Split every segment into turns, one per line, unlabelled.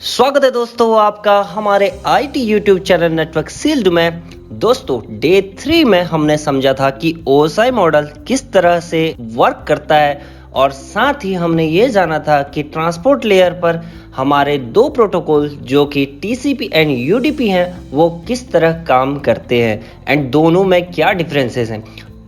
स्वागत है दोस्तों आपका हमारे IT YouTube channel network sealed में। दोस्तों डे 3 में हमने समझा था कि OSI मॉडल किस तरह से वर्क करता है और साथ ही हमने ये जाना था कि ट्रांसपोर्ट लेयर पर हमारे दो प्रोटोकॉल जो कि TCP एंड UDP हैं वो किस तरह काम करते हैं एंड दोनों में क्या डिफरेंसेस हैं।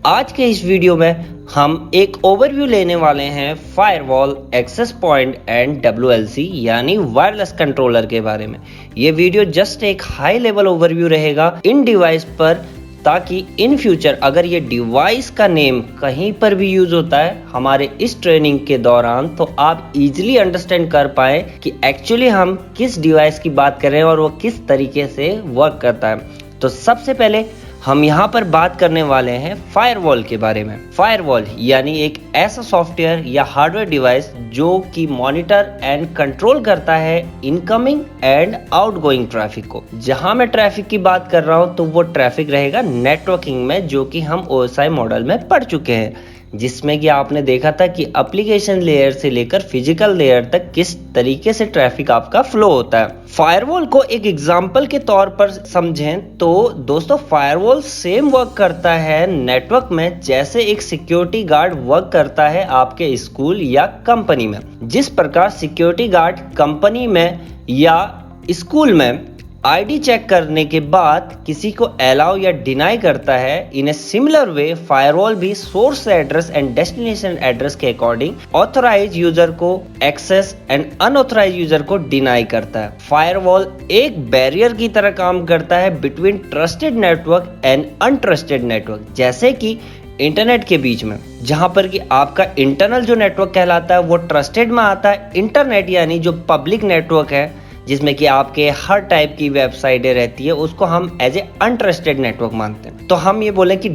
आज के इस वीडियो में हम एक ओवरव्यू लेने वाले हैं firewall, access point and WLC यानी वायरलेस कंट्रोलर के बारे में। ये वीडियो जस्ट एक हाई लेवल ओवरव्यू रहेगा इन डिवाइस पर, ताकि इन फ्यूचर अगर ये डिवाइस का नेम कहीं पर भी यूज होता है हमारे इस ट्रेनिंग के दौरान तो आप इजीली अंडरस्टैंड कर पाए कि एक्चुअली हम किस डिवाइस की बात कर रहे हैं और वो किस तरीके से वर्क करता है। तो सबसे पहले हम यहाँ पर बात करने वाले हैं फायरवॉल के बारे में। फायरवॉल यानी एक ऐसा सॉफ्टवेयर या हार्डवेयर डिवाइस जो कि मॉनिटर एंड कंट्रोल करता है इनकमिंग एंड आउटगोइंग ट्रैफिक को। जहां मैं ट्रैफिक की बात कर रहा हूं तो वो ट्रैफिक रहेगा नेटवर्किंग में, जो कि हम OSI मॉडल में पढ़ चुके हैं, जिसमें कि आपने देखा था कि एप्लीकेशन लेयर से लेकर फिजिकल लेयर तक किस तरीके से ट्रैफिक आपका फ्लो होता है। फायरवॉल को एक एग्जांपल के तौर पर समझें तो दोस्तों फायरवॉल सेम वर्क करता है नेटवर्क में जैसे एक सिक्योरिटी गार्ड वर्क करता है आपके स्कूल या कंपनी में। जिस प्रकार सिक्योरिटी गार्ड कंपनी में या स्कूल में आईडी चेक करने के बाद किसी को अलाउ या डिनाई करता है, इन ए सिमिलर वे फायरवॉल भी source address and destination address के अकॉर्डिंग ऑथराइज यूजर को एक्सेस एंड अनऑथराइज यूजर को डिनाई करता है। फायरवॉल एक बैरियर की तरह काम करता है between trusted network and untrusted network, जैसे कि इंटरनेट के बीच में, जहां पर कि आपका इंटरनल जो नेटवर्क कहलाता है वो ट्रस्टेड में आता है। इंटरनेट यानी जो पब्लिक नेटवर्क है जिसमें कि आपके हर टाइप की वेबसाइटें रहती है, उसको हम एज ए अनट्रस्टेड नेटवर्क मानते हैं। तो हम ये बोले कि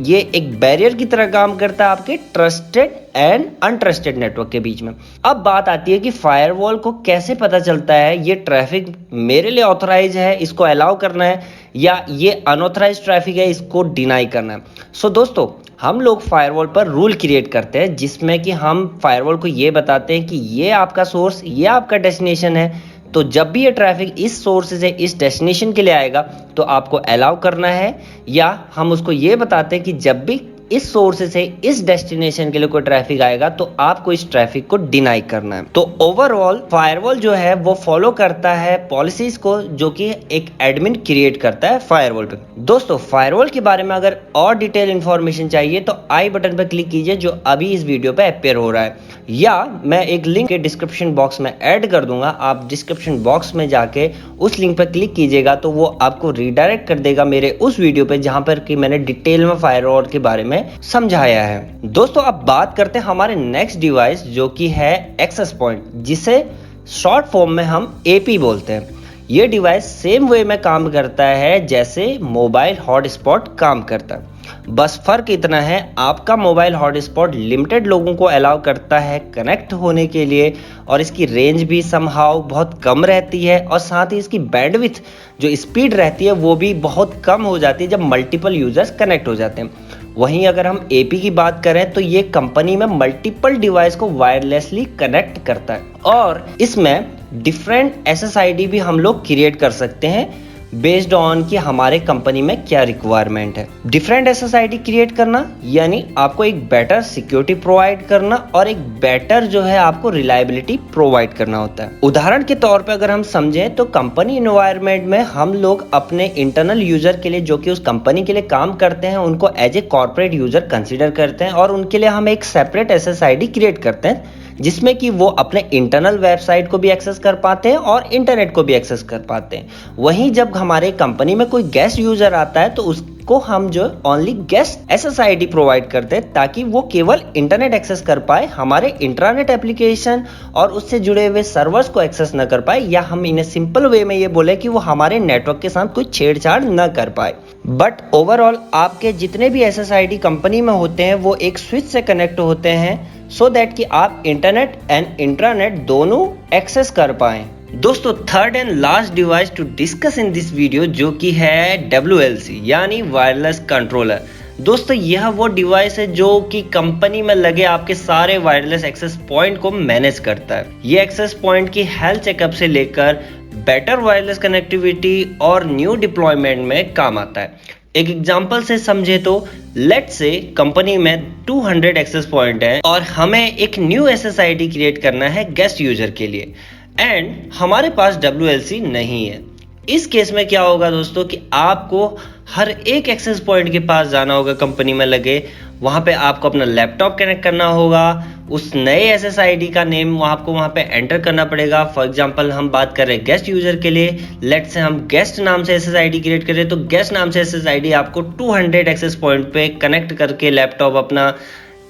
ये एक बैरियर की तरह काम करता है आपके ट्रस्टेड एंड अनट्रस्टेड नेटवर्क के बीच में। अब बात आती है कि फायरवॉल को कैसे पता चलता है ये ट्रैफिक मेरे लिए ऑथराइज है, इसको अलाउ करना है, या ये अनऑथराइज ट्रैफिक है, इसको डिनाई करना है। सो दोस्तों हम लोग फायरवॉल पर रूल क्रिएट करते हैं जिसमें कि हम फायरवॉल को ये बताते हैं कि ये आपका सोर्स, ये आपका डेस्टिनेशन है। तो जब भी ये ट्रैफिक इस सोर्स से इस डेस्टिनेशन के लिए आएगा तो आपको अलाउ करना है, या हम उसको ये बताते हैं कि जब भी इस सोर्स से इस डेस्टिनेशन के लिए कोई ट्रैफिक आएगा तो आपको इस ट्रैफिक को डिनाई करना है। तो ओवरऑल फायरवॉल जो है वो फॉलो करता है पॉलिसीज को जो कि एक एडमिन क्रिएट करता है फायरवॉल पे। दोस्तों फायरवॉल के बारे में अगर और डिटेल इंफॉर्मेशन चाहिए तो आई बटन पर क्लिक कीजिए जो अभी इस वीडियो पे अपीयर हो रहा है, या मैं एक लिंक के डिस्क्रिप्शन बॉक्स में ऐड कर दूंगा। आप डिस्क्रिप्शन बॉक्स में जाके उस लिंक पर क्लिक कीजिएगा तो वो आपको रिडायरेक्ट कर देगा मेरे उस वीडियो पे जहां पर कि मैंने डिटेल में फायरवॉल के बारे में समझाया है। दोस्तों अब बात करते हैं हमारे नेक्स्ट डिवाइस जो कि है एक्सेस पॉइंट, जिसे शॉर्ट फॉर्म में हम AP बोलते हैं। ये डिवाइस सेम वे में काम करता है जैसे मोबाइल हॉटस्पॉट काम करता है, बस फर्क इतना है आपका मोबाइल हॉटस्पॉट लिमिटेड लोगों को अलाउ करता है कनेक्ट होने के लिए, और इसकी रेंज भी समहाउ बहुत कम रहती है, और साथ ही इसकी बैंडविड्थ जो स्पीड रहती है वो भी बहुत कम हो जाती है जब मल्टीपल यूजर्स कनेक्ट हो जाते हैं। वहीं अगर हम AP की बात करें तो ये कंपनी में मल्टीपल डिवाइस को वायरलेसली कनेक्ट करता है, और इसमें डिफरेंट SSID भी हम लोग क्रिएट कर सकते हैं बेस्ड ऑन कि हमारे कंपनी में क्या रिक्वायरमेंट है। डिफरेंट SSID क्रिएट करना यानी आपको एक बेटर सिक्योरिटी प्रोवाइड करना और एक बेटर जो है आपको रिलायबिलिटी प्रोवाइड करना होता है। उदाहरण के तौर पे अगर हम समझें तो कंपनी एनवायरनमेंट में हम लोग अपने इंटरनल यूजर के लिए जो कि उस कंपनी के लिए काम करते हैं उनको as a corporate user consider करते हैं, और उनके लिए हम एक सेपरेट SSID क्रिएट करते हैं जिसमें कि वो अपने इंटरनल वेबसाइट को भी एक्सेस कर पाते हैं और इंटरनेट को भी एक्सेस कर पाते हैं। वहीं जब हमारे कंपनी में कोई गेस्ट यूजर आता है तो उसको हम जो ओनली गेस्ट SSID प्रोवाइड करते हैं ताकि वो केवल इंटरनेट एक्सेस कर पाए, हमारे इंट्रानेट एप्लीकेशन और उससे जुड़े हुए सर्वर्स को एक्सेस न कर पाए, या हम इन्हें सिंपल वे में ये बोले कि वो हमारे नेटवर्क के साथ कोई छेड़छाड़ न कर पाए। बट ओवरऑल आपके जितने भी SSID कंपनी में होते हैं वो एक स्विच से कनेक्ट होते हैं सो दैट कि आप इंटरनेट एंड इंट्रानेट दोनों एक्सेस कर पाएं। दोस्तों third and last device to discuss in this video जो कि है WLC यानी वायरलेस कंट्रोलर। दोस्तों यह वो डिवाइस है जो कि कंपनी में लगे आपके सारे वायरलेस एक्सेस पॉइंट को मैनेज करता है। ये एक्सेस पॉइंट की हेल्थ चेकअप से लेकर बेटर वायरलेस कनेक्टिविटी और न्यू डिप्लॉयमेंट में काम आता है। एक एग्जांपल से समझे तो लेट्स से कंपनी में 200 एक्सेस पॉइंट है और हमें एक न्यू SSID क्रिएट करना है गेस्ट यूजर के लिए एंड हमारे पास WLC नहीं है। इस केस में क्या होगा दोस्तों कि आपको हर एक एक्सेस पॉइंट के पास जाना होगा कंपनी में लगे, वहां पे आपको अपना लैपटॉप कनेक्ट करना होगा, उस नए SSID का नेम आपको वहां पे एंटर करना पड़ेगा। फॉर एग्जांपल हम बात कर रहे हैं गेस्ट यूजर के लिए, लेट्स से हम गेस्ट नाम से SSID क्रिएट करें तो गेस्ट नाम से SSID आपको 200 एक्सेस पॉइंट पे कनेक्ट करके लैपटॉप अपना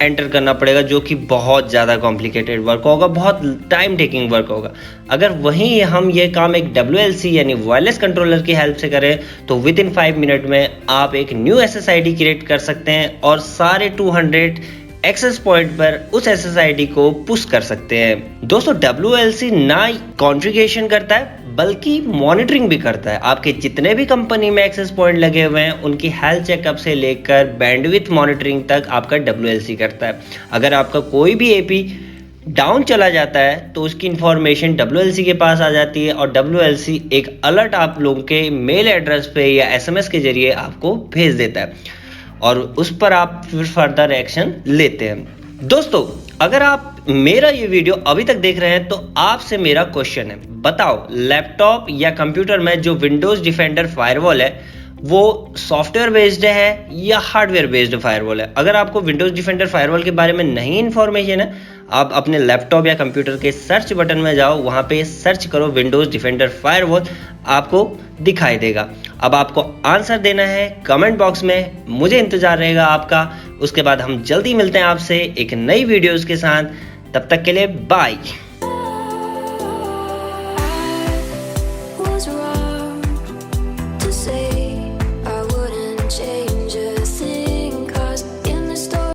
एंटर करना पड़ेगा, जो कि बहुत ज़्यादा कॉम्प्लिकेटेड वर्क होगा, बहुत टाइम टेकिंग वर्क होगा। अगर वहीं हम ये काम एक WLC यानी वायरलेस कंट्रोलर की हेल्प से करें तो विद इन 5 मिनट में आप एक न्यू SSID क्रिएट कर सकते हैं और सारे 200 एक्सेस पॉइंट पर उस SSID को पुश कर सकते हैं। दोस्तों WLC ना कॉन्फ़िगरेशन करता है बल्कि मॉनिटरिंग भी करता है। आपके जितने भी कंपनी में एक्सेस पॉइंट लगे हुए हैं उनकी हेल्थ चेकअप से लेकर बैंडविड्थ मॉनिटरिंग तक आपका WLC करता है। अगर आपका कोई भी AP डाउन चला जाता है तो उसकी इंफॉर्मेशन WLC के पास आ जाती है और WLC एक अलर्ट आप लोगों के मेल एड्रेस पे या SMS के जरिए आपको भेज देता है और उस पर आप फिर फर्दर एक्शन लेते हैं। दोस्तों अगर आप मेरा ये वीडियो अभी तक देख रहे हैं तो आपसे मेरा क्वेश्चन है, बताओ लैपटॉप या कंप्यूटर में जो विंडोज डिफेंडर फायरवॉल है वो सॉफ्टवेयर बेस्ड है या हार्डवेयर बेस्ड फायरवॉल है। अगर आपको विंडोज डिफेंडर फायरवॉल के बारे में नहीं इन्फॉर्मेशन है, आप अपने लैपटॉप या कंप्यूटर के सर्च बटन में जाओ, वहां पे सर्च करो विंडोज डिफेंडर फायरवॉल, आपको दिखाई देगा। अब आपको आंसर देना है कमेंट बॉक्स में, मुझे इंतजार रहेगा आपका। उसके बाद हम जल्दी मिलते हैं आपसे एक नई वीडियोस के साथ, तब तक के लिए बाय।